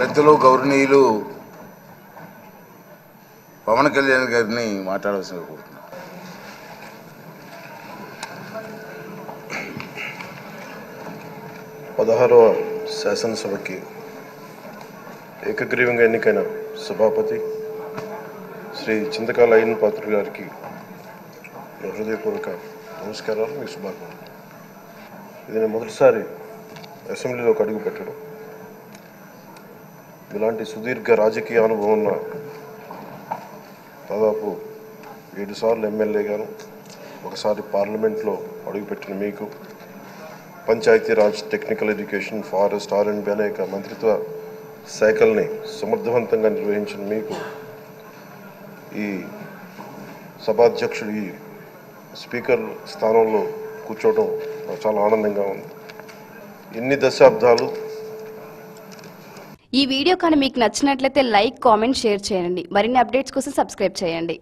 పెద్దలు గౌరవనీయులు పవన్ కళ్యాణ్ గారిని మాట్లాడాల్సిందిగా కోరుతున్నాను. పదహారవ శాసనసభకి ఏకగ్రీవంగా ఎన్నికైన సభాపతి శ్రీ చింతకాయల అయ్యన్న పాత్రుడు గారికి హృదయపూర్వక నమస్కారాలు, మీ శుభాకాంక్షలు. ఇది నేను మొదటిసారి అసెంబ్లీలోకి అడుగు పెట్టడం. ఇలాంటి సుదీర్ఘ రాజకీయ అనుభవం ఉన్న దాదాపు 7 సార్లు ఎమ్మెల్యేగాను, ఒకసారి పార్లమెంట్లో అడుగుపెట్టిన మీకు, Panchayati Raj, technical education, forest, R&B అనేక మంత్రిత్వ శాఖల్ని సమర్థవంతంగా నిర్వహించిన మీకు ఈ సభాధ్యక్షుడు, ఈ స్పీకర్ స్థానంలో కూర్చోవడం నాకు చాలా ఆనందంగా ఉంది. ఇన్ని దశాబ్దాలు. ఈ వీడియో కానీ మీకు నచ్చినట్లయితే లైక్, కామెంట్, షేర్ చేయండి. మరిన్ని అప్డేట్స్ కోసం సబ్స్క్రైబ్ చేయండి.